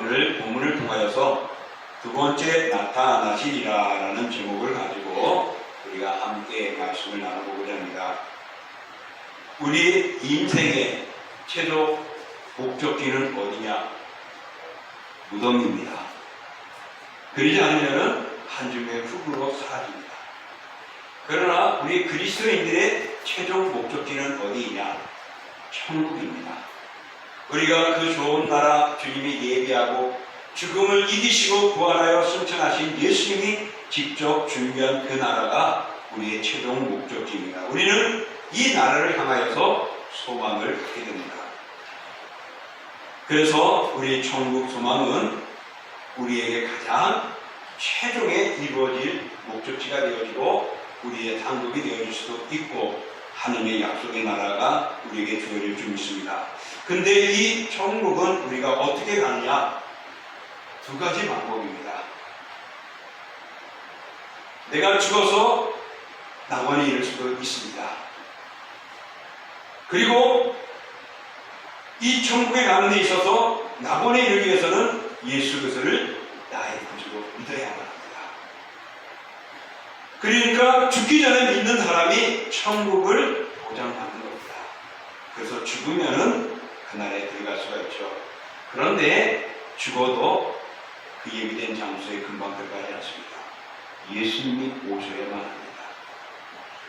오늘 본문을 통하여서 두 번째 나타나시리라 라는 제목을 가지고 우리가 함께 말씀을 나눠보고자 합니다. 우리 인생의 최종 목적지는 어디냐? 무덤입니다. 그러지 않으면 한 줌의 흙으로 사라집니다. 그러나 우리 그리스도인들의 최종 목적지는 어디이냐? 천국입니다. 우리가 그 좋은 나라 주님이 예비하고 죽음을 이기시고 부활하여 승천하신 예수님이 직접 준비한 그 나라가 우리의 최종 목적지입니다. 우리는 이 나라를 향하여서 소망을 갖게 됩니다. 그래서 우리의 천국 소망은 우리에게 가장 최종에 이루어질 목적지가 되어지고 우리의 상급이 되어질 수도 있고 하나님의 약속의 나라가 우리에게 주어질 줄 믿습니다. 근데 이 천국은 우리가 어떻게 가느냐? 두 가지 방법입니다. 내가 죽어서 낙원에 이를 수도 있습니다. 그리고 이 천국에 가는 데 있어서 낙원에 이르기 위해서는 예수 그리스도를 나의 구주로 믿어야만 합니다. 그러니까 죽기 전에 믿는 사람이 천국을 보장받는 겁니다. 그래서 죽으면은 그날에 들어갈 수가 있죠. 그런데 죽어도 그 예비된 장소에 금방 들어가지 않습니다. 예수님이 오셔야만 합니다.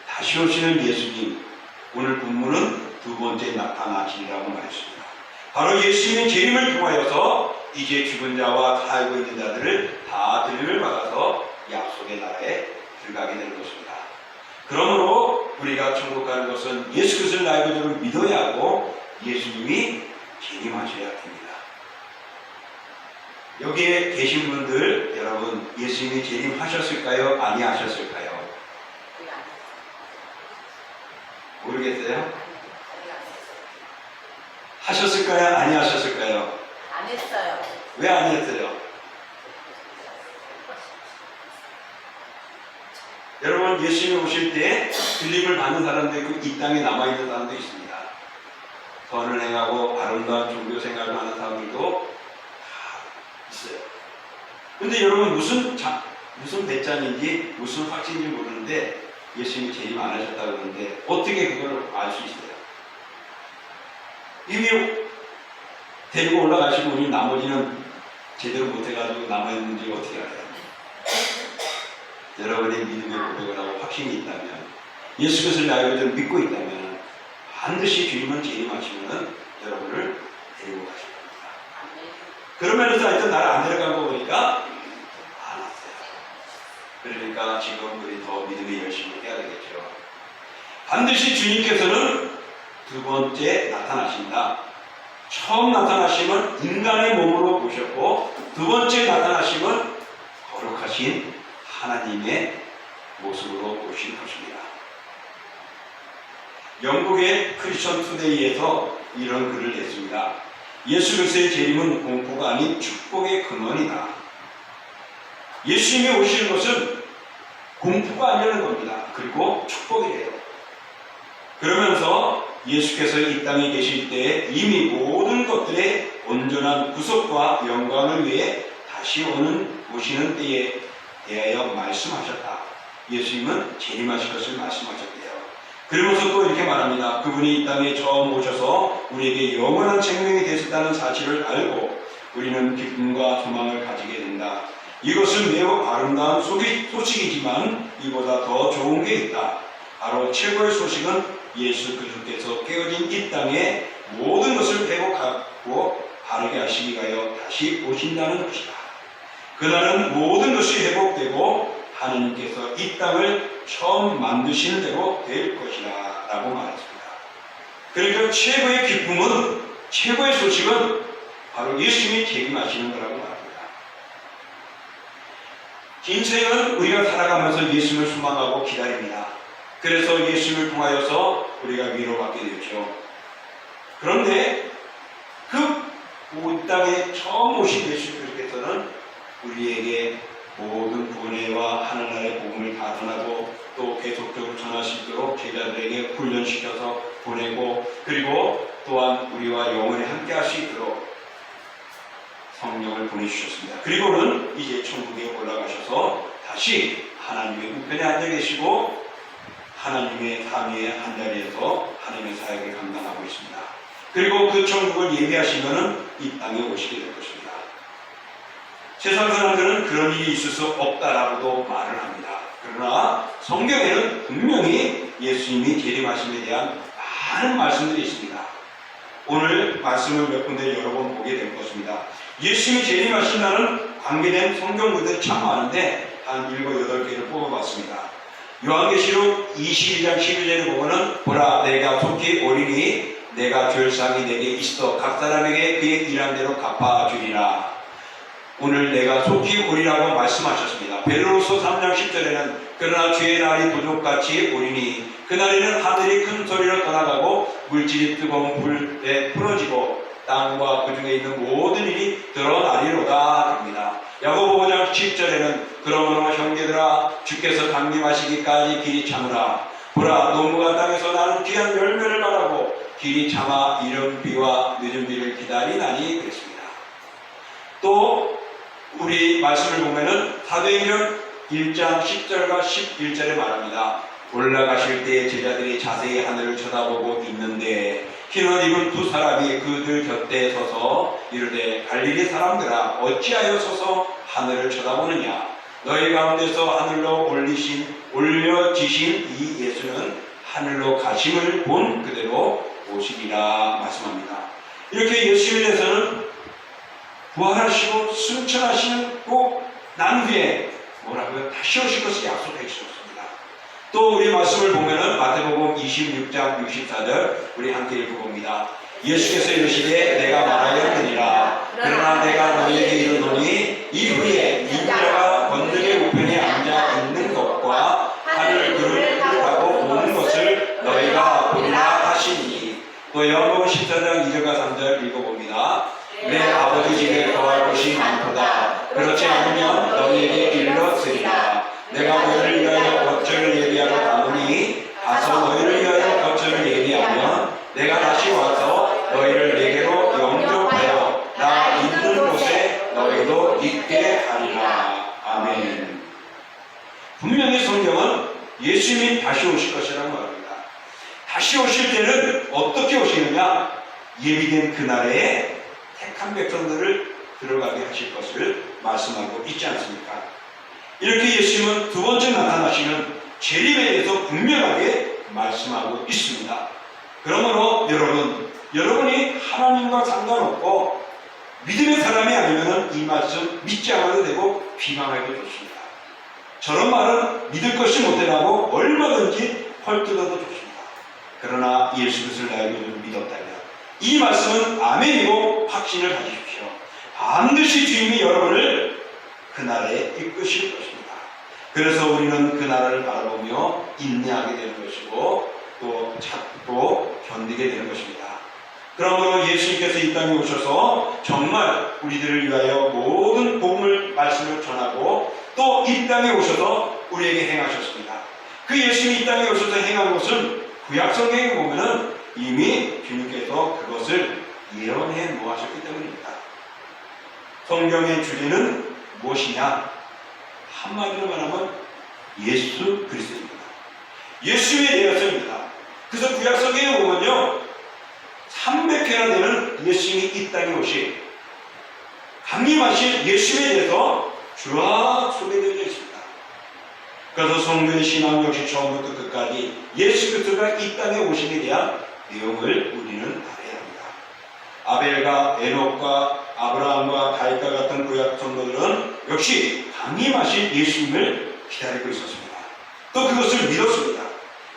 다시 오시는 예수님, 오늘 본문은 두 번째 나타나시리라고 말했습니다. 바로 예수님의 재림을 통하여서 이제 죽은 자와 살고 있는 자들을 다 들림을 받아서 약속의 나라에 들어가게 되는 것입니다. 그러므로 우리가 천국 가는 것은 예수 그리스도를 나의 구주로 믿어야 하고 예수님이 재림하셔야 합니다. 여기에 계신 분들 여러분 예수님이 재림하셨을까요? 아니하셨을까요? 모르겠어요? 하셨을까요? 아니하셨을까요? 안 했어요. 왜 안 했어요? 여러분 예수님이 오실 때 들림을 받는 사람도 있고 이 땅에 남아있는 사람도 있습니다. 선을 행하고 아름다운 종교 생활을 하는 사람들도 다 있어요. 근데 여러분 무슨 배짱인지 무슨 확신인지 모르는데 예수님이 재림 안 하셨다고 그러는데 어떻게 그걸 알 수 있어요? 이미 데리고 올라가시고 우리 나머지는 제대로 못해가지고 남아있는지 어떻게 알아요? 여러분의 믿음의 고백을 하고 확신이 있다면 예수 그리스도를 나의 구주로 믿고 있다면 반드시 주님은 재림하시면 여러분을 데리고 가실 겁니다. 그런 면에서 하여튼 나를 안 데려간 거 보니까 안 왔어요. 그러니까 지금 우리 더 믿음의 열심을 해야 되겠죠. 반드시 주님께서는 두 번째 나타나신다. 처음 나타나심은 인간의 몸으로 오셨고 두 번째 나타나심은 거룩하신 하나님의 모습으로 오신 것입니다. 영국의 크리스천 투데이에서 이런 글을 냈습니다. 예수 그리스도의 재림은 공포가 아닌 축복의 근원이다. 예수님이 오시는 것은 공포가 아니라는 겁니다. 그리고 축복이래요. 그러면서 예수께서 이 땅에 계실 때에 이미 모든 것들의 온전한 구속과 영광을 위해 다시 오시는 때에 대하여 말씀하셨다. 예수님은 재림하실 것을 말씀하셨대요. 그러면서 또 이렇게 말합니다. 그분이 이 땅에 처음 오셔서 우리에게 영원한 생명이 되셨다는 사실을 알고 우리는 기쁨과 소망을 가지게 된다. 이것은 매우 아름다운 소식이지만 이보다 더 좋은 게 있다. 바로 최고의 소식은 예수 그리스도께서 깨어진 이 땅에 모든 것을 회복하고 바르게 하시기 위하여 다시 오신다는 것이다. 그날은 모든 것이 회복되고 하나님께서 이 땅을 처음 만드시는 대로 될 것이다 라고 말했습니다. 그러니까 최고의 기쁨은 최고의 소식은 바로 예수님이 재림하시는 거라고 말합니다. 인생은 우리가 살아가면서 예수님을 소망하고 기다립니다. 그래서 예수님을 통하여서 우리가 위로받게 되죠. 그런데 그 땅에 처음 오신 예수님께서는 우리에게 모든 구원회와 하늘나라의 복음을 다 전하고 또 계속적으로 전할 수 있도록 제자들에게 훈련시켜서 보내고 그리고 또한 우리와 영원히 함께 할 수 있도록 성령을 보내주셨습니다. 그리고는 이제 천국에 올라가셔서 다시 하나님의 우편에 앉아 계시고 하나님의 삼위의 한자리에서 하나님의 사역을 감당하고 있습니다. 그리고 그 천국을 예비하시면은 이 땅에 오시게 될 것입니다. 세상 사람들은 그런 일이 있을 수 없다라고도 말을 합니다. 그러나 성경에는 분명히 예수님이 재림하심에 대한 많은 말씀들이 있습니다. 오늘 말씀을 몇 군데 여러 번 보게 될 것입니다. 예수님이 재림하신다는 관계된 성경들이 참 많은데 한 7, 8개를 뽑아봤습니다. 요한계시록 22장 11절에 보면은 보라 내가 속히 오리니 내가 줄 상이 내게 있어 각 사람에게 그의 일한 대로 갚아주리라. 오늘 내가 속히 오리라고 말씀하셨습니다. 베드로서 3장 10절에는 그러나 주의 날이 부족같이 오리니 그날에는 하늘이 큰 소리로 떠나가고 물질이 뜨거운 불에 풀어지고 땅과 그 중에 있는 모든 일이 드러나리로다 합니다. 야고보 5장 10절에는 그러므로 형제들아 주께서 강림하시기까지 길이 참으라. 보라 농부가 땅에서 나는 귀한 열매를 바라고 길이 참아 이른 비와 늦은 비를 기다리나니 그랬습니다. 또 우리 말씀을 보면은 사도행전 1장 10절과 11절에 말합니다. 올라가실 때 제자들이 자세히 하늘을 쳐다보고 있는데 흰옷 입은 두 사람이 그들 곁에 서서 이르되 갈릴리 사람들아 어찌하여 서서 하늘을 쳐다보느냐. 너희 가운데서 하늘로 올려지신 이 예수는 하늘로 가심을 본 그대로 오시리라 말씀합니다. 이렇게 예수님에 대해서는 부활하시고 승천하시고 난 후에 뭐라고요? 다시 오실 것을 약속해 주셨습니다. 또 우리 말씀을 보면은 마태복음 26장 64절 우리 함께 읽어봅니다. 예수께서 이르시되 내가 말하였느니라. 그러나 내가 너희에게 이르노니 이후에 인자가 권능의 우편에 앉아 있는 것과 하늘 그를 타고 오는 것을 너희가 보리라 하시니. 또 요한복음 14장 2절과 3절 읽어봅니다. 내 아버지 집에 거할 곳이 많도다. 그렇지 않으면 너희에게 일렀으리라. 내가 너희를 위하여 거처를 예비하러 가노니 가서 너희를 위하여 거처를 예비하면 내가 다시 와서 너희를 내게로 영접하여 나 있는 곳에 너희도 있게 하리라. 아멘. 분명히 성경은 예수님이 다시 오실 것이라고 말합니다. 다시 오실 때는 어떻게 오시느냐? 예비된 그날에 택한 백성들을 들어가게 하실 것을 말씀하고 있지 않습니까? 이렇게 예수님은 두 번째 나타나시는 재림에 대해서 분명하게 말씀하고 있습니다. 그러므로 여러분이 하나님과 상관없고 믿음의 사람이 아니면 이 말씀 믿지 않아도 되고 비방해도 좋습니다. 저런 말은 믿을 것이 못되라고 얼마든지 헐뜯어도 좋습니다. 그러나 예수 그리스도를 나에게 믿었다면 이 말씀은 아멘이고 확신을 가지십시오. 반드시 주님이 여러분을 그날에 이끄실 것입니다. 그래서 우리는 그 나라를 바라보며 인내하게 되는 것이고 또 찾고 견디게 되는 것입니다. 그러므로 예수님께서 이 땅에 오셔서 정말 우리들을 위하여 모든 복음을 말씀을 전하고 또 이 땅에 오셔서 우리에게 행하셨습니다. 그 예수님이 이 땅에 오셔서 행한 것은 구약 성경에 보면은 이미 주님께서 그것을 예언해 놓으셨기 때문입니다. 성경의 주제는 무엇이냐? 한마디로 말하면 예수 그리스도입니다. 예수에 대해서입니다. 그래서 구약 성경에 보면요 300회나 되는 예수님이 이 땅에 오신 강림하신 예수에 대해서 쫙 소개되어 있습니다. 그래서 성도의 신앙 역시 처음부터 끝까지 예수 그리스도가 이 땅에 오심에 대한 내용을 우리는 알아야 합니다. 아벨과 에녹과 아브라함과 다윗과 같은 구약 성도들은 역시 강림하신 예수님을 기다리고 있었습니다. 또 그것을 믿었습니다.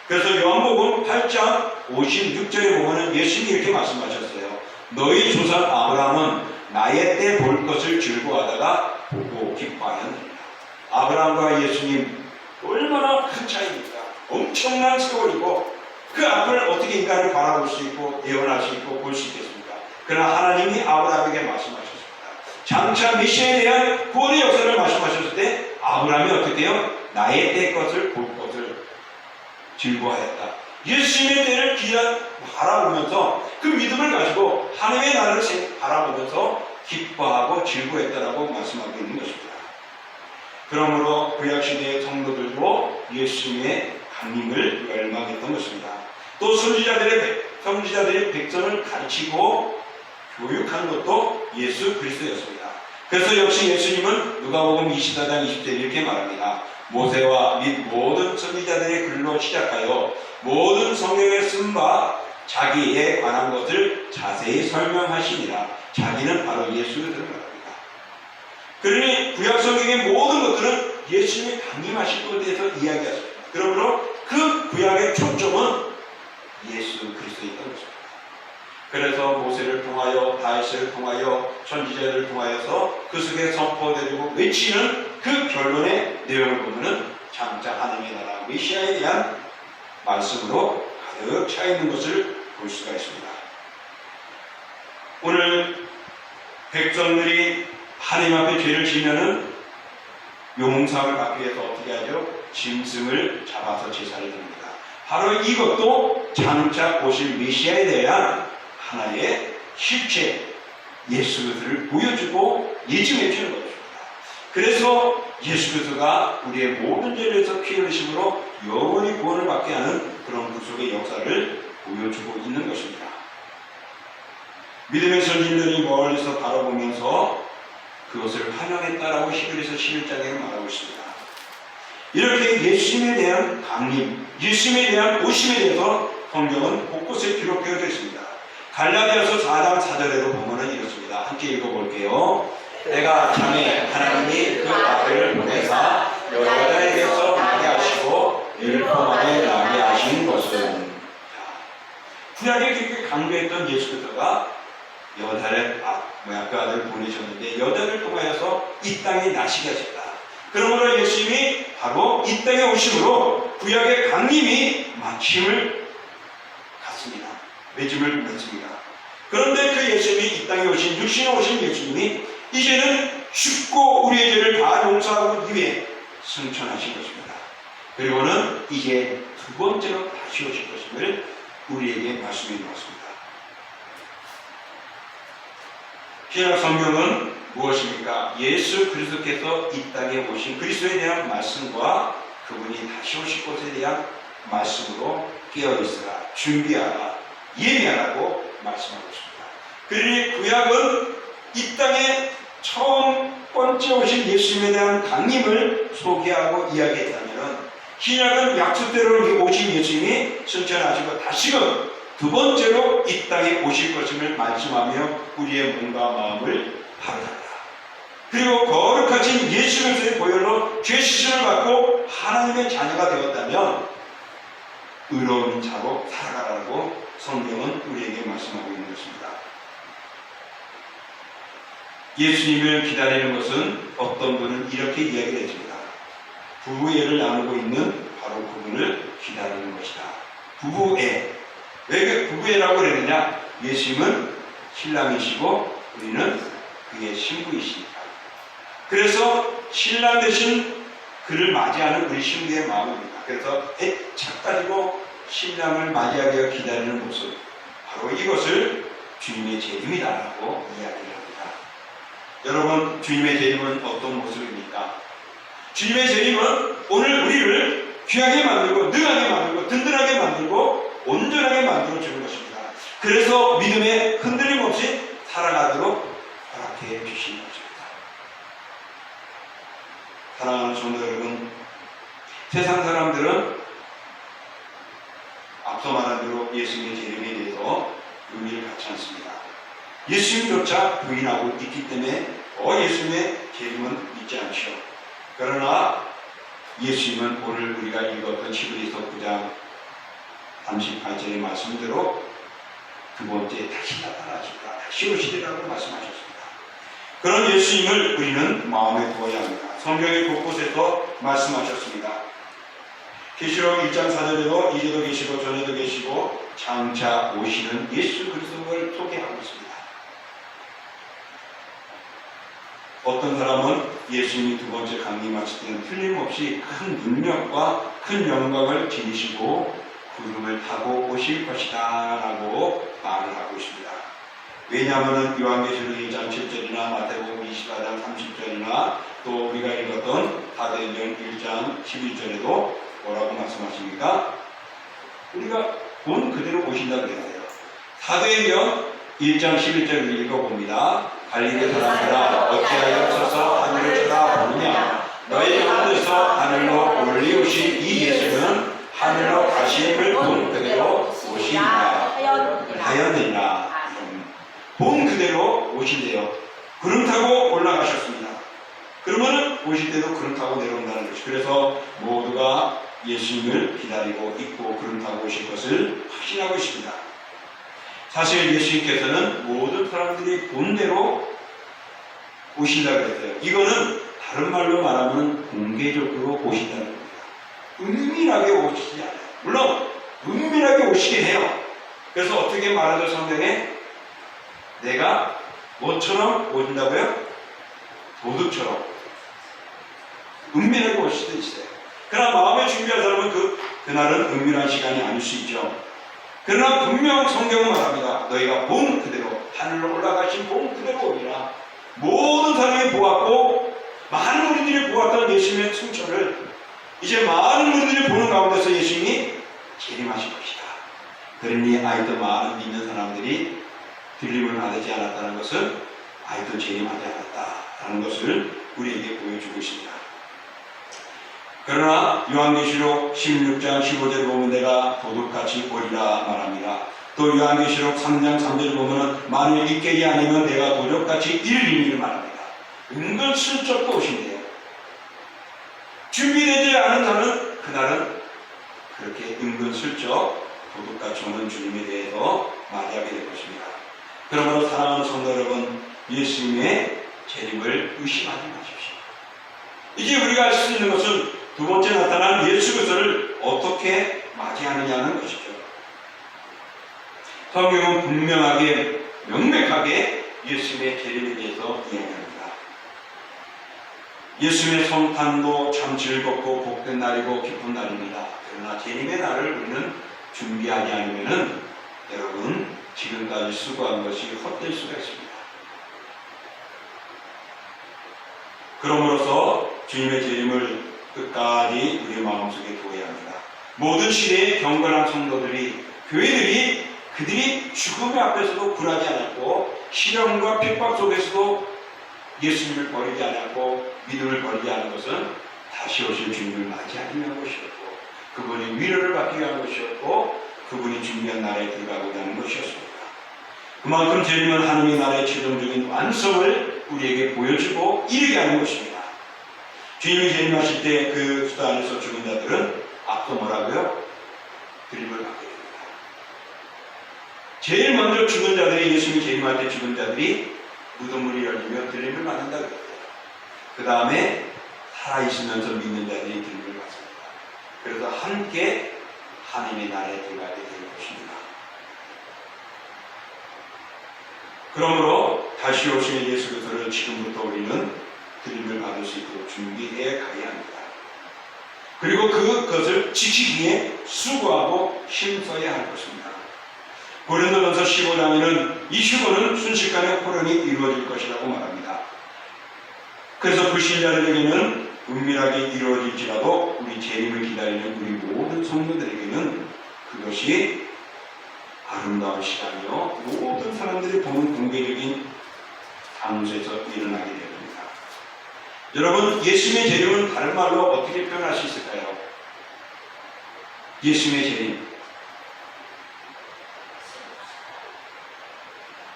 그래서 요한복음 8장 56절에 보면 예수님이 이렇게 말씀하셨어요. 너희 조상 아브라함은 나의 때 볼 것을 즐거워하다가 보고 기뻐하였느니라. 아브라함과 예수님 얼마나 큰 차이입니까? 엄청난 세월이고 그 앞을 어떻게 인간을 바라볼 수 있고 예언할 수 있고 볼 수 있겠습니까? 그러나 하나님이 아브라함에게 말씀하셨습니다. 장차 메시아에 대한 구원의 역사를 말씀하셨을 때 아브라함이 어떻게 해요? 나의 때 것을 볼 것을 즐거워했다. 예수님의 때를 바라보면서 그 믿음을 가지고 하나님의 나라를 바라보면서 기뻐하고 즐거워했다라고 말씀하고 있는 것입니다. 그러므로 구약시대의 성도들도 예수님의 강림을 열망했던 것입니다. 또 선지자들이 백성을 가르치고 교육한 것도 예수 그리스도였습니다. 그래서 역시 예수님은 누가복음 24장 20절 이렇게 말합니다. 모세와 및 모든 선지자들의 글로 시작하여 모든 성경에 쓴 바 자기에 관한 것을 자세히 설명하시니라. 자기는 바로 예수를 말합니다. 그러니 구약 성경의 모든 것들은 예수님이 강림하실 것에 대해서 이야기하십니다. 그러므로 그 구약의 초점은 예수 그리스도에 있던 것입니다. 그래서 모세를 통하여 다윗을 통하여 선지자들을 통하여서 그 속에 선포되고 외치는 그 결론의 내용을 보면은 장차 하나님의 나라 메시아에 대한 말씀으로 가득 차 있는 것을 볼 수가 있습니다. 오늘 백성들이 하나님 앞에 죄를 지면은 용서를 받기 위해서 어떻게 하죠? 짐승을 잡아서 제사를 드립니다. 바로 이것도 장차 오실 메시아에 대한 하나의 실체 예수 그리스도를 보여주고 예증해 주는 것입니다. 그래서 예수 그리스도가 우리의 모든 죄에서 피 흘리심으로 영원히 구원을 받게 하는 그런 구속의 역사를 보여주고 있는 것입니다. 믿음의 선진들이 멀리서 바라보면서 그것을 환영했다라고 히브리서 11장에 말하고 있습니다. 이렇게 예수님에 대한 강림, 예수님에 대한 오심에 대해서 성경은 곳곳에 기록되어져 있습니다. 갈라디아서 4장 4절에도 보면은 이렇습니다. 함께 읽어볼게요. 내가 자네 하나님이 그 아들을 보내사 여자에게서 나게 하시고 율법안에 나게 하신 것은 구약에 그렇게 강조했던 예수 그리스도가 여자를 그 아들을 보내셨는데 여자를 통하여서 이 땅에 나시게 하셨다. 그러므로 예수님이 바로 이 땅에 오심으로 구약의 강림이 마침을 갔습니다. 매짐을 맺습니다. 그런데 그 예수님이 이 땅에 오신 육신에 오신 예수님이 이제는 죽고 우리의 죄를 다 용서하기 위해 승천하신 것입니다. 그리고는 이제 두 번째로 다시 오실 것임을 우리에게 말씀해 주었습니다. 신약 성경은 무엇입니까? 예수 그리스도께서 이 땅에 오신 그리스도에 대한 말씀과 그분이 다시 오실 것에 대한 말씀으로 깨어있으라, 준비하라, 예비하라고 말씀하고 있습니다. 그러니 구약은 이 땅에 처음 번째 오신 예수님에 대한 강림을 소개하고 이야기했다면 신약은 약속대로 오신 예수님이 승천하시고 다시금 두 번째로 이 땅에 오실 것임을 말씀하며 우리의 몸과 마음을 바르다. 그리고 거룩하신 예수 그리스도의 보혈로 죄 씻음을 받고 하나님의 자녀가 되었다면 의로운 자로 살아가라고 성경은 우리에게 말씀하고 있는 것입니다. 예수님을 기다리는 것은 어떤 분은 이렇게 이야기를 했습니다. 부부애를 나누고 있는 바로 그분을 기다리는 것이다. 부부애. 왜 부부애라고 그러느냐? 예수님은 신랑이시고 우리는 그의 신부이시니까. 그래서 신랑 대신 그를 맞이하는 우리 신부의 마음입니다. 그래서 애착 가지고 신랑을 맞이하기 위해 기다리는 모습, 바로 이것을 주님의 재림이다라고 이야기를 합니다. 여러분, 주님의 재림은 어떤 모습입니까? 주님의 재림은 오늘 우리를 귀하게 만들고 능하게 만들고 든든하게 만들고 온전하게 만들어주는 것입니다. 그래서 믿음에 흔들림 없이 살아가도록 허락해 주시는 것입니다. 사랑하는 성도 여러분, 세상 사람들은 앞서 말한 대로 예수님의 재림에 대해서 의미를 갖지 않습니다. 예수님조차 부인하고 있기 때문에 예수님의 재림은 믿지 않죠. 그러나 예수님은 오늘 우리가 읽었던 히브리서 9장 38절의 말씀대로 두 번째 다시 나타나시리라, 다시 오시리라고 말씀하셨습니다. 그런 예수님을 우리는 마음에 두어야 합니다. 성경의 곳곳에서 말씀하셨습니다. 계시록 1장 4절에도 이제도 계시고 전에도 계시고 장차 오시는 예수 그리스도를 소개하고 있습니다. 어떤 사람은 예수님이 두 번째 강림하실 때는 틀림없이 큰 능력과 큰 영광을 지니시고 구름을 타고 오실 것이다 라고 말을 하고 있습니다. 왜냐하면 요한계시록 1장 7절이나 마태복음 24장 30절이나 또 우리가 읽었던 사도행전 1장 11절에도 뭐라고 말씀하십니까? 우리가 본 그대로 보신다 그랬어요. 사도행전 1장 11절을 읽어봅니다. 갈릴리 사람들아 어찌하여 서서 하늘을 쳐다보느냐? 너희 가운데서 하늘로 올리우신 이 예수는 하늘로 가심을 본 그대로 오시니라 하였느니라. 본 그대로 오신대요. 구름 타고 올라가셨습니다. 그러면은 오실 때도 구름 타고 내려온다는 것이. 그래서 모두가 예수님을 기다리고 있고 구름 타고 오실 것을 확신하고 있습니다. 사실 예수님께서는 모든 사람들이 본 대로 오신다고 그랬어요. 이거는 다른 말로 말하면 공개적으로 오신다는 겁니다. 은밀하게 오시지 않아요. 물론 은밀하게 오시긴 해요. 그래서 어떻게 말하죠? 성경에 내가 뭐처럼 오신다고요? 도둑처럼 은밀하게 오실 수 있어요. 그러나 마음에 준비한 사람은 그날은 은밀한 시간이 아닐 수 있죠. 그러나 분명 성경은 말합니다. 너희가 본 그대로 하늘로 올라가신 본 그대로 오리라. 모든 사람이 보았고 많은 우리들이 보았던 예수님의 승천을 이제 많은 우리들이 보는 가운데서 예수님이 재림하실 것이다. 그러니 아직도 많은 믿는 사람들이 들림을 받지 않았다는 것은 아직도 재림하지 않았다라는 것을 우리에게 보여주고 있습니다. 그러나 요한계시록 16장 15절을 보면 내가 도둑같이 오리라 말합니다. 또 요한계시록 3장 3절을 보면 만일 이 깨지 아니면 내가 도둑같이 이르리니를 말합니다. 은근슬쩍 또 오신대요. 준비되지 않은 자는 그날은 그렇게 은근슬쩍 도둑같이 오는 주님에 대해서 맞이하게 될 것입니다. 그러므로 사랑하는 성도 여러분, 예수님의 재림을 의심하지 마십시오. 이제 우리가 할 수 있는 것은 두 번째 나타난 예수 그리스도를 어떻게 맞이하느냐는 것이죠. 성경은 분명하게 명백하게 예수님의 재림에 대해서 이야기합니다. 예수님의 성탄도 참 즐겁고 복된 날이고 기쁜 날입니다. 그러나 재림의 날을 우리는 준비하지 않으면 여러분 지금까지 수고한 것이 헛될 수가 있습니다. 그러므로서 주님의 재림을 끝까지 우리의 마음속에 두어야 합니다. 모든 시대의 경건한 성도들이, 교회들이 그들이 죽음의 앞에서도 굴하지 않았고 시련과 핍박 속에서도 예수님을 버리지 않았고 믿음을 버리지 않은 것은 다시 오실 주님을 맞이하기 위한 것이었고 그분이 위로를 받기 위한 것이었고 그분이 준비한 나라에 들어가고자 하는 것이었습니다. 그만큼 재림은 하나님의 나라의 최종적인 완성을 우리에게 보여주고 이르게 하는 것입니다. 주님이 재림하실 때 그 수도 안에서 죽은 자들은 앞서 뭐라고요? 드림을 받게 됩니다. 제일 먼저 죽은 자들이 예수님이 재림할 때 죽은 자들이 무덤문이 열리며 드림을 받는다 그랬어요. 그 다음에 살아있으면서 믿는 자들이 드림을 받습니다. 그래서 함께 하나님의 나라에 들어가게 될 것입니다. 그러므로 다시 오신 예수 그리스도를 지금부터 우리는 드림을 받을 수 있도록 준비해 가야 합니다. 그리고 그것을 지키기 위해 수고하고 힘써야 할 것입니다. 고린도전서 15장에는 이 휴거는 순식간에 호련히 이루어질 것이라고 말합니다. 그래서 불신자들에게는 은밀하게 이루어질지라도 우리 재림을 기다리는 우리 모든 성도들에게는 그것이 아름다운 시간이요 모든 사람들이 보는 공개적인 장소에서 일어나게 됩니다. 여러분, 예수님의 재림은 다른 말로 어떻게 표현할 수 있을까요? 예수님의 재림.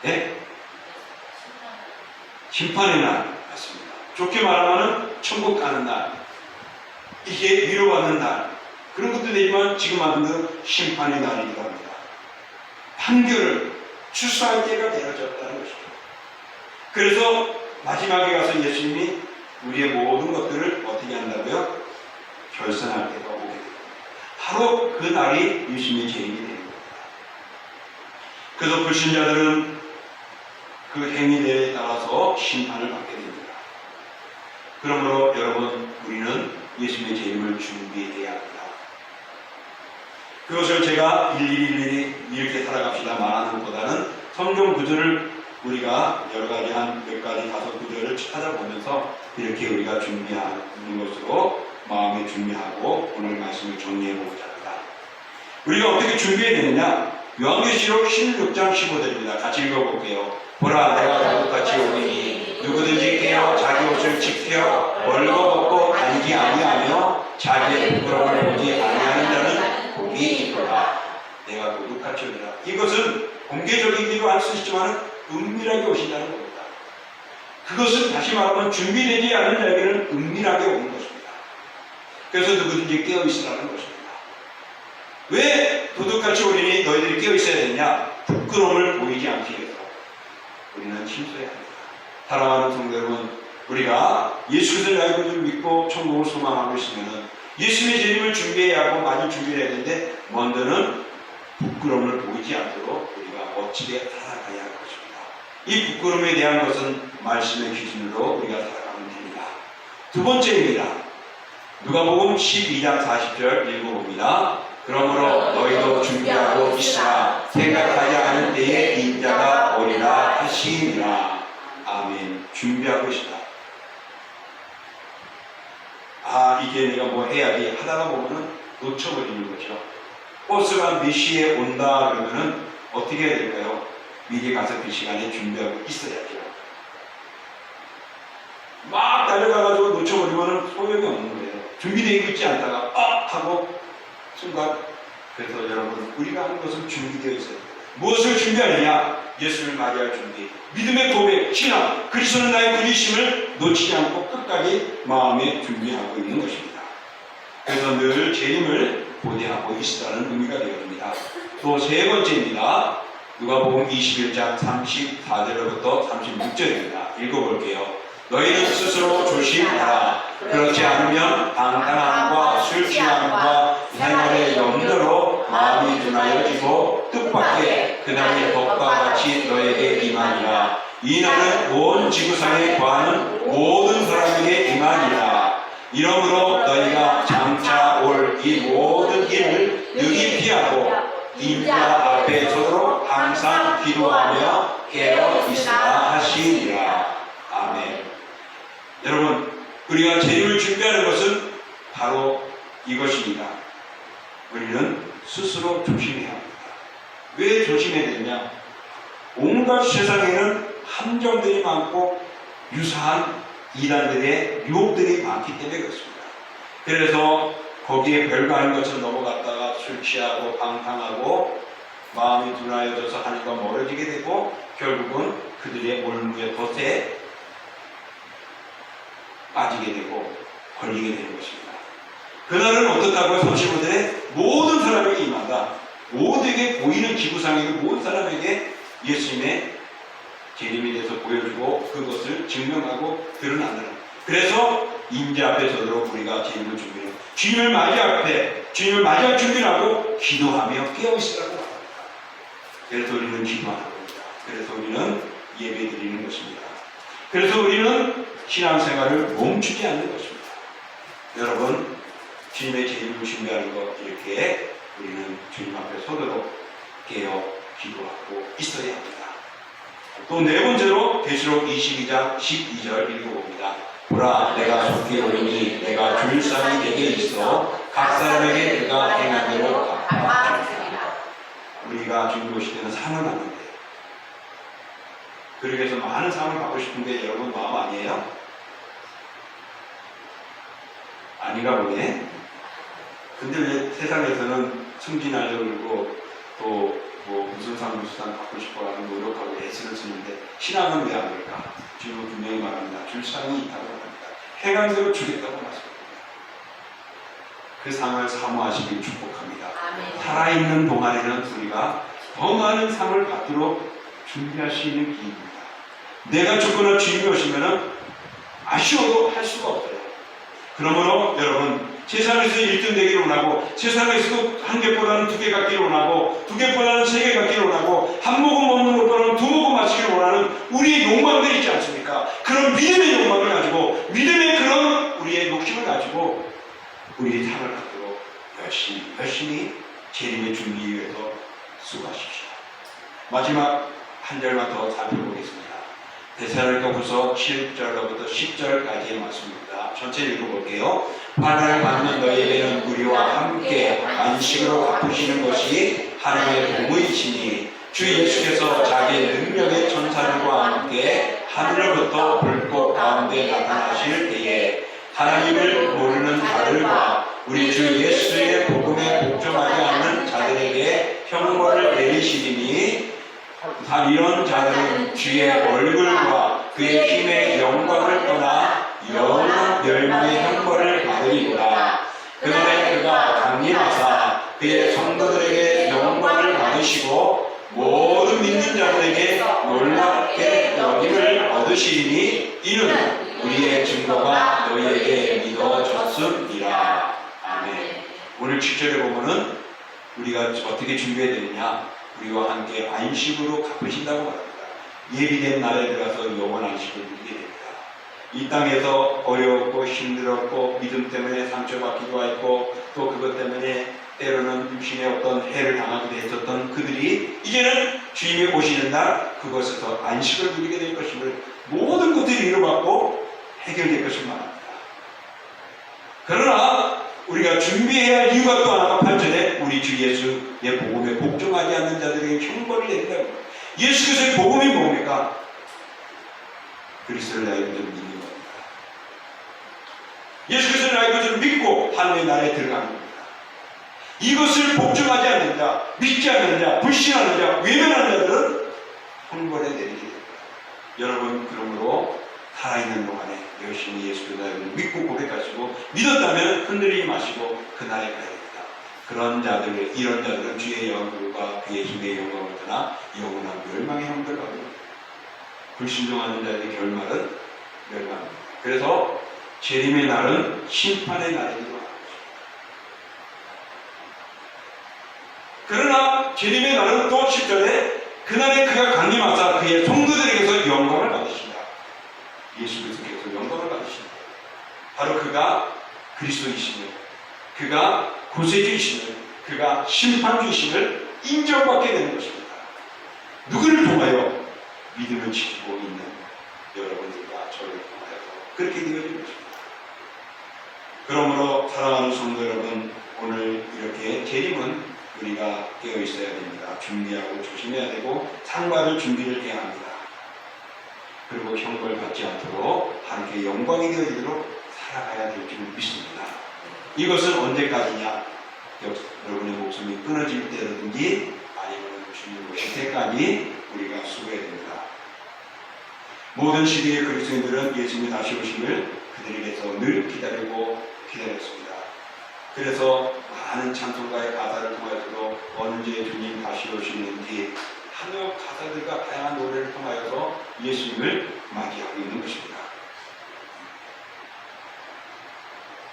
네? 심판의 날 맞습니다. 좋게 말하면 천국 가는 날, 이게 위로받는 날, 그런 것도 되지만 지금 말하는 심판의 날이기도 합니다. 판결을 출소할 때가 되어졌다는 것이죠. 그래서 마지막에 가서 예수님이 우리의 모든 것들을 어떻게 한다고요? 결산할 때가 오게 됩니다. 바로 그 날이 예수님의 재림이 되는 겁니다. 그래서 불신자들은 그 행위에 따라서 심판을 받게 됩니다. 그러므로 여러분, 우리는 예수님의 재림을 준비해야 합니다. 그것을 제가 일일이 이렇게 살아갑시다 말하는 것보다는 성경 구절을 우리가 여러 가지 한 몇 가지 5구절을 찾아보면서 이렇게 우리가 준비하는 것으로 마음에 준비하고 오늘 말씀을 정리해 보고자 합니다. 우리가 어떻게 준비해야 되느냐? 요한계시록 16장 15절입니다. 같이 읽어볼게요. 보라, 내가 너희같이 오리니 누구든지 깨어 자기 옷을 지켜 벌거벗고 다니지 아니하며 자기의 부끄러움을 보지 아니하는 자는 복이 있도다. 내가 도둑같이 오리라. 이것은 공개적이기도 할 수 있지만 은밀하게 오신다는 겁니다. 그것은 다시 말하면 준비되지 않은 자에게는 은밀하게 오는 것입니다. 그래서 누구든지 깨어있으라는 것입니다. 왜 도둑같이 오리니 너희들이 깨어있어야 되냐? 부끄러움을 보이지 않기 위해서 우리는 힘써야 합니다. 사랑하는 성도 여러분, 우리가 예수 그리스도의 나이를 믿고 천국을 소망하고 있으면 예수님의 재림을 준비해야 하고 많이 준비해야 되는데 먼저는 부끄러움을 보이지 않도록 우리가 멋지게 살아가야 할 것입니다. 이 부끄러움에 대한 것은 말씀의 기준으로 우리가 살아가면 됩니다. 두 번째입니다. 누가복음 12장 40절 읽어봅니다. 그러므로 너희도 준비하고 있으라. 생각하지 않은 때에 인자가 오리라 하시니라. 아멘. 준비하고 있으라. 이제 내가 뭐 해야지 하다가 보면은 놓쳐버리는 거죠. 버스가 몇 시에 온다 그러면은 어떻게 해야 될까요? 미리 가서 그 시간에 준비하고 있어야죠. 막 달려가가지고 놓쳐버리면은 소용이 없는 거예요. 준비되어 있지 않다가 하고 순간. 그래서 여러분, 우리가 하는 것은 준비되어 있어요. 무엇을 준비하느냐? 예수를 맞이할 준비, 믿음의 고백, 신앙, 그리스도는 나의 구주심을 놓치지 않고 끝까지 마음에 준비하고 있는 것입니다. 그래서 늘 재림을 고대하고 있으라는 의미가 되어집니다. 또 세 번째입니다. 누가복음 21장 34절부터 36절입니다. 읽어볼게요. 너희는 스스로 조심하라. 그렇지 않으면 방탕함과 술 취함과 생활의 염려로 마음이 둔하여지고 뜻밖의 그날의 덕과 같이 너에게 임하니라. 이 날은 온 지구상에 거하는 모든 사람에게 임하니라. 이러므로 너희가 장차 올 이 모든 일을 능히 피하고 인자 앞에 서도록 항상 기도하며 깨어 있으라 하시니라. 아멘. 여러분, 우리가 재림을 준비하는 것은 바로 이것입니다. 우리는 스스로 조심해야 합니다. 왜 조심해야 되냐? 온갖 세상에는 함정들이 많고 유사한 이단들의 유혹들이 많기 때문에 그렇습니다. 그래서 거기에 별거 아닌 것처럼 넘어갔다가 술 취하고 방탕하고 마음이 둔하여져서 하나님과 멀어지게 되고 결국은 그들의 올무의 덫에 빠지게 되고 걸리게 되는 것입니다. 그날은 어떻다고요? 35절에 모든 사람에게 임한다. 모두에게 보이는 지구상의 모든 사람에게 예수님의 재림에 대해서 보여주고 그것을 증명하고 드러난다. 그래서 인자 앞에 서도록 우리가 재림을 준비해요. 주님을 맞이할 준비를 하고 기도하며 깨어있으라고 합니다. 그래서 우리는 기도하는 겁니다. 그래서 우리는 예배 드리는 것입니다. 그래서 우리는 신앙생활을 멈추지 않는 것입니다. 여러분, 주님의 재림을 준비하는 것, 이렇게 우리는 주님 앞에 서도록 깨어 기도하고 있어야 합니다. 또 네 번째로 계시록 22장 12절 읽어봅니다. 보라, 내가 속히 오리니 내가 줄 상이 내게 있어 각 사람에게 그가 행한 대로 갚아주리라. 우리가 주님 오실 때는 상을 받는데, 그러기 위해서 많은 상을 받고 싶은데 여러분 마음 아니에요? 아닌가 보네. 근데 왜 세상에서는 승진하려고 그러고 또 뭐 무슨 상 받고 싶어 하는 노력하고 애쓰를 쓰는데 신앙은 왜 안 될까? 주님은 분명히 말합니다. 줄 상이 있다고 말합니다. 행한 대로 주겠다고 말씀합니다. 그 상을 사모하시길 축복합니다. 아멘. 살아있는 동안에는 우리가 더 많은 상을 받도록 준비할 수 있는 기회입니다. 내가 죽거나 주님이 오시면은 아쉬워도 할 수가 없어요. 그러므로 여러분, 세상에서 1등 되기를 원하고, 세상에서도 한 개보다는 2개 갖기를 원하고, 2개보다는 3개 갖기를 원하고, 한 모금 먹는 것보다는 2모금 마시기를 원하는 우리의 욕망들이 있지 않습니까? 그런 믿음의 욕망을 가지고, 믿음의 그런 우리의 욕심을 가지고 우리의 삶을 갖도록 열심히 재림의 준비 위해서 수고하십시오. 마지막 한 절만 더 살펴보겠습니다. 데살로니가후서 7절로부터 10절까지의 말씀입니다. 전체 읽어볼게요. 환난을 받는 너희에게는 우리와 함께 안식으로 갚으시는 것이 하나님의 복음이시니 주 예수께서 자기 능력의 천사들과 함께 하늘로부터 불꽃 가운데 나타나실 때에 하나님을 모르는 자들과 우리 주 예수의 복음에 복종하지 않는 자들에게 형벌을 내리시리니 이런 자들은 주의 얼굴과 그의 힘의 영광을 떠나 영원 멸망의 형벌을 받으리로다. 그날에 그가 강림하사 그의 성도들에게 영광을 받으시고 모든 믿는 자들에게 놀랍게 여김을 얻으시리니 이는 우리의 증거가 너희에게 믿어졌음이라. 아멘. 오늘 7절에 보면은 우리가 어떻게 준비해야 되느냐? 우리와 함께 안식으로 갚으신다고 말합니다. 예비된 날에 들어가서 영원 안식을 누리게 됩니다. 이 땅에서 어려웠고 힘들었고 믿음 때문에 상처받기도 했고 또 그것 때문에 때로는 육신의 어떤 해를 당하기도 했었던 그들이 이제는 주님이 오시는 날 그것에서 안식을 누리게 될 것임을 모든 것들이 이루어받고 해결될 것을 말합니다. 그러나 우리가 준비해야 할 이유가 또 하나가 8절에 우리 주 예수의 복음에 복종하지 않는 자들에게 형벌을 내린다고. 예수 그리스도의 복음이 뭡니까? 그리스도를 나의 구주로 믿는 겁니다. 예수 그리스도를 나의 구주로 믿고 하나님의 나라에 들어가는 겁니다. 이것을 복종하지 않는 자, 믿지 않는 자, 불신하는 자, 외면하는 자들은 형벌에 내리게 됩니다. 여러분 그러므로 살아있는 동안에 열심히 예수 그리스도를 믿고 고백하시고 믿었다면 흔들리지 마시고 그날에 가야 됩니다. 그런 자들, 이런 자들은 주의 영광과 그의 힘의 영광을 떠나 영원한 멸망의 형벌을 받습니다. 불신종하는 자의 결말은 멸망입니다. 그래서 재림의 날은 심판의 날이기도 합니다. 그러나 재림의 날은 또 10절에 그날에 그가 강림하사 그의 성도들에게서 영광을 받으신다. 예수 그리스도께서 영광을 받으신다. 바로 그가 그리스도이심을, 그가 구세주이심을, 그가 심판주이심을 인정받게 되는 것입니다. 누구를 통하여? 믿음을 지키고 있는 여러분들과 저를 통하여서 그렇게 되어지는 것입니다. 그러므로 사랑하는 성도 여러분, 오늘 이렇게 재림은 우리가 깨어 있어야 됩니다. 준비하고 조심해야 되고 상받을 준비를 해야 합니다. 그리고 형벌 받지 않도록 함께 영광이 되어지도록 살아가야 될 줄 믿습니다. 이것은 언제까지냐? 여러분의 목숨이 끊어질 때라든지 아니면 주님 오실 때까지 우리가 수고해야 됩니다. 모든 시대의 그리스도인들은 예수님이 다시 오심을 그들에게서 늘 기다리고 기다렸습니다. 그래서 많은 찬송가의 가사를 통해서도 언제 주님 다시 오시는지 한여 가사들과 다양한 노래를 통하여서 예수님을 맞이하고 있는 것입니다.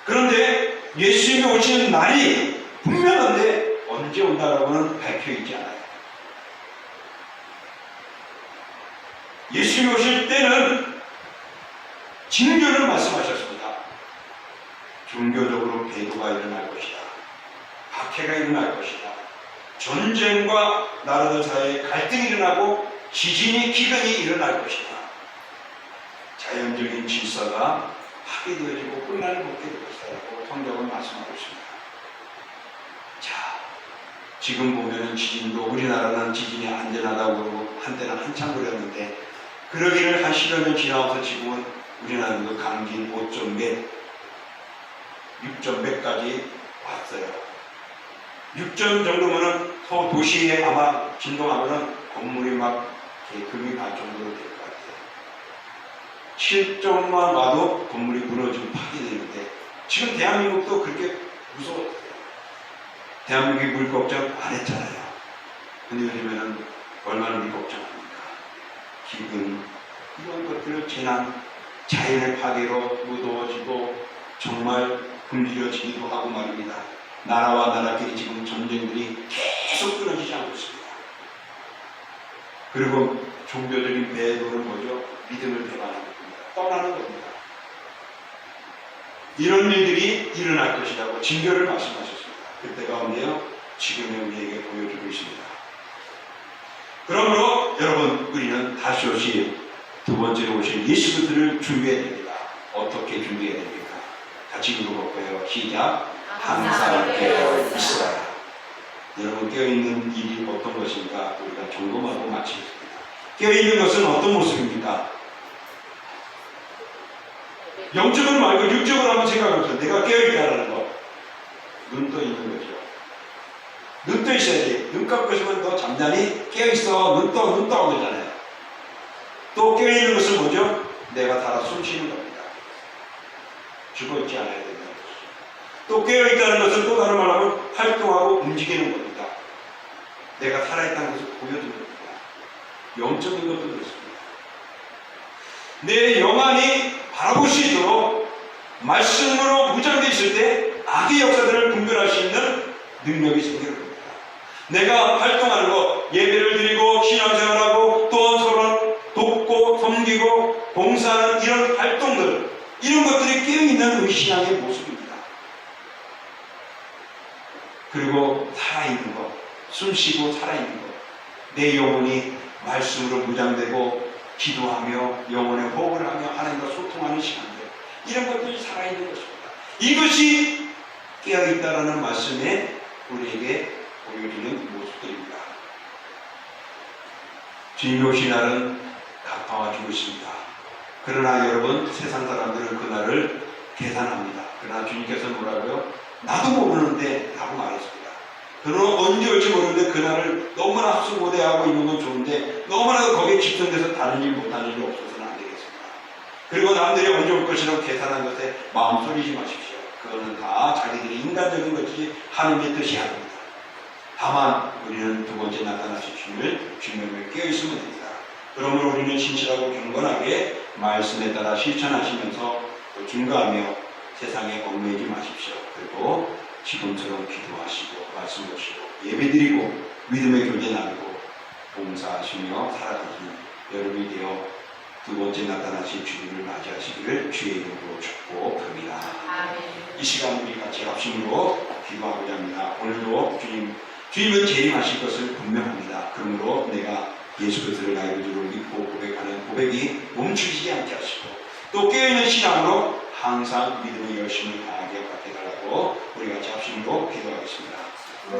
그런데 예수님이 오시는 날이 분명한데 언제 온다라고는 밝혀있지 않아요. 예수님이 오실 때는 징조를 말씀하셨습니다. 종교적으로 배도가 일어날 것이다. 박해가 일어날 것이다. 전쟁과 나라들 사이에 갈등이 일어나고 지진이 기근이 일어날 것이다. 자연적인 질서가 파괴되어지고 혼란을 먹게 될 것이다 라고 성경은 말씀하고 있습니다. 자, 지금 보면은 지진도 우리나라는 지진이 안전하다고 한때는 한참 그랬는데 그러기를 한 10여 년 지나서 지금은 우리나라도 강진 5점 몇, 6점 몇까지 왔어요. 6점 정도면은 도시에 아마 진동하면은 건물이 막 금이 갈 정도로 될 것 같아요. 7점만 와도 건물이 무너지고 파괴되는데 지금 대한민국도 그렇게 무서웠어요. 대한민국이 물 걱정 안 했잖아요. 근데 요즘에는 얼마나 물 걱정합니까? 기근, 이런 것들을 재난, 자연의 파괴로 무더워지고 정말 굶주려지기도 하고 말입니다. 나라와 나라끼리 지금 전쟁들이 계속 끊어지지 않고 있습니다. 그리고 종교적인 배도는 뭐죠? 믿음을 배반하는 겁니다. 떠나는 겁니다. 이런 일들이 일어날 것이라고 징조를 말씀하셨습니다. 그때가 언제요? 지금의 우리에게 보여주고 있습니다. 그러므로 여러분, 우리는 다시 오실 두 번째로 오실 예수 그리스도를 준비해야 됩니다. 어떻게 준비해야 됩니까? 같이 읽어볼까요? 시작. 항상 깨어 있어라. 여러분, 깨어있는 일이 어떤 것인가 우리가 점검하고 마치겠습니다. 깨어있는 것은 어떤 모습입니까? 영적으로 말고 육적으로 한번 생각해보세요. 내가 깨어있다는 거. 눈 떠 있는 거죠. 눈 떠 있어야 돼. 눈 감고 있으면 너 잠자니? 깨어있어. 눈 떠 그러잖아요. 또 깨어있는 것은 뭐죠? 내가 살아 숨 쉬는 겁니다. 죽어있지 않아야 된다는 것이죠. 또 깨어있다는 것은 또 다른 말로 활동하고 움직이는 겁니다. 내가 살아있다는 것을 보여주는 겁니다. 영적인 것도 그렇습니다. 내 영안이 바라볼 수 있도록 말씀으로 무장되어 있을 때 악의 역사들을 분별할 수 있는 능력이 생기는 겁니다. 내가 활동하는 것, 예배를 드리고 신앙생활하고 또 서로 돕고 섬기고 봉사하는 이런 활동들, 이런 것들이 깨어있는 우리 신앙의 모습입니다. 그리고 살아있는 것, 숨쉬고 살아있는 것, 내 영혼이 말씀으로 무장되고 기도하며 영혼의 호흡을 하며 하나님과 소통하는 시간들, 이런 것들이 살아있는 것입니다. 이것이 깨어있다라는 말씀에 우리에게 보여주는 모습들입니다. 주님이 오신 날은 가까워지고 있습니다. 그러나 여러분, 세상 사람들은 그날을 계산합니다. 그러나 주님께서는 뭐라고요? 나도 모르는데 라고 말했습니다. 그러나 언제 올지 모르는데 그날을 너무나 수고대하고 있는 건 좋은데 너무나도 거기에 집중돼서 다른 일 못하는 일 없어서는 안 되겠습니다. 그리고 남들이 언제 올 것이라고 계산한 것에 마음 쏠리지 마십시오. 그거는 다 자기들이 인간적인 것이지 하나님의 뜻이 아닙니다. 다만 우리는 두 번째 나타나실 주님을 주님을 깨어있으면 됩니다. 그러므로 우리는 신실하고 경건하게 말씀에 따라 실천하시면서 또 증거하며 세상에 얽매이지 마십시오. 그리고 지금처럼 기도하시고 말씀 보시고 예배드리고 믿음의 교제 나누고 봉사하시며 살아가시는 여러분이 되어 두 번째 나타나실 주님을 맞이하시기를 주의 이름으로 축복합니다. 이 시간 우리 같이 합심으로 기도하고자 합니다. 오늘도 주님은 재림하실 것을 분명합니다. 그러므로 내가 예수 그리스도를 나의 구주로 믿고 고백하는 고백이 멈추지 않게 하시고 또 깨어있는 신앙으로 항상 믿음의 열심을 다하게 해달라고 우리 같이 합심으로 기도하겠습니다.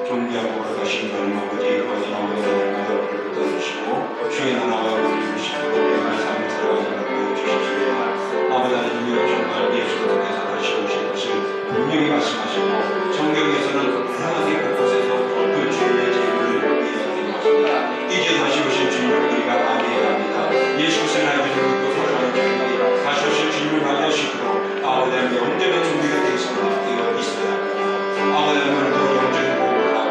존귀하고 거룩하신 하나님 아버지, 거룩한 아버지를 붙들어주시고 주의 나라와 우리를 주시고 우리의 삶을 살아가는 보여주십시오. 아버지 하나님이여, 정말 예수 그리스도께서 다시 오실 것을 분명히 말씀하시고 성경에서는 다양하게 곳곳에서 그 주님의 재림을 이야기하고 있습니다. 이제 다시 오실 주님을 우리가 맞이해야 합니다. 예수 그리스도의 아버지를 믿고 살아가는 주님이 다시 오실 주님을 맞이하시도록 아버지 하나님 영적인 준비가 되어 있어야 합니다. 아버지 하나님도 영적인 보호를 하고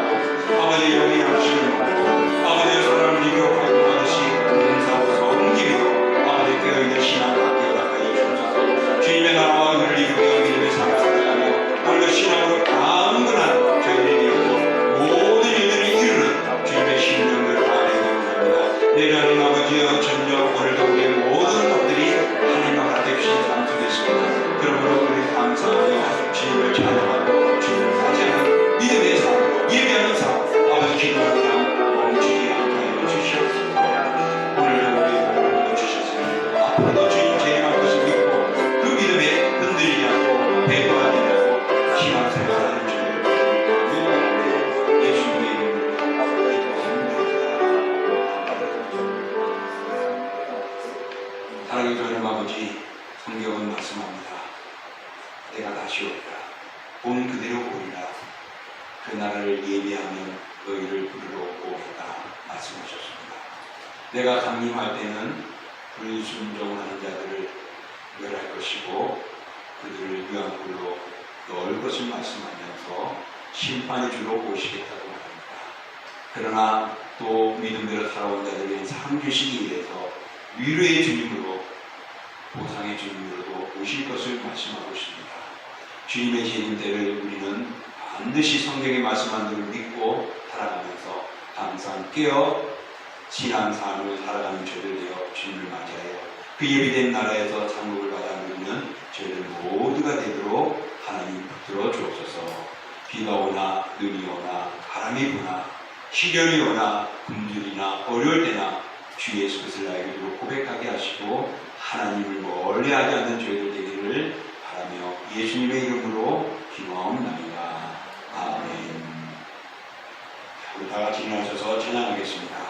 아버지 영이 양식을 먹고 아버지의 사랑을 이겨 활동하듯이 은사로서 움직이고 아버지 깨어있는 신앙을 갖게 가까이 주옵소서. 주님의 나라와 의를 이루며 믿음의 삶을 살아가며 오늘 신앙으로 강건한 저희들이 되어서 모든 일들을 이루는 주님의 신령을 바라게 합니다. 내 하나님 아버지여, 전혀 오늘도 우리의 모든 것들이 하나님과 같이 주신 삶 속에 있습니다. 그러므로 우리 감사하며 주님을 찬양하고 주님을 맞이하는 믿음의 삶, 예배하는 삶, 아버지 기도하는 삶 멈추지 않게 하여 주시옵소서. 오늘도 우리의 몸을 주셨으니 앞으로도 주님 재림할 것을 믿고 그 믿음에 흔들리지 않고 배도하지 않고 신앙생활하는 주님을 믿는 예수님의 이름으로 기도합니다. 사랑의 주님 아버지, 성경은 말씀합니다. 내가 다시 오리라. 본 그대로 오리라. 그날을 예비하면 너희를 부르러 오리라 말씀하셨습니다. 내가 강림할 때는 불순종하는 자들을 멸할 것이고 그들을 유황불로 넣을 것을 말씀하면서 심판의 주로 오시겠다고 말합니다. 그러나 또 믿음대로 살아온 자들에게 상 주시기 위해서 위로의 주님으로 보상의 주님으로도 오실 것을 말씀하고 있습니다. 주님의 재림 때를 우리는 반드시 성경에 말씀한 대로 믿고 살아가면서 항상 깨어 신앙생활을 살아가는 저희들 되어 주님을 맞이하여 그 예비된 나라에서 상급을 받아 누리는 저희들 모두가 되도록 하나님 붙들어 주옵소서. 비가 오나 눈이 오나 바람이 부나 시련이 오나 굶주리나 어려울 때나 주 예수 그리스도를 나에게 고백하게 하시고 하나님을 멀리하지 않는 저희들 되기를 바라며 예수님의 이름으로 기도하옵나이다. 아멘. 우리 다 같이 일어나셔서 찬양하겠습니다.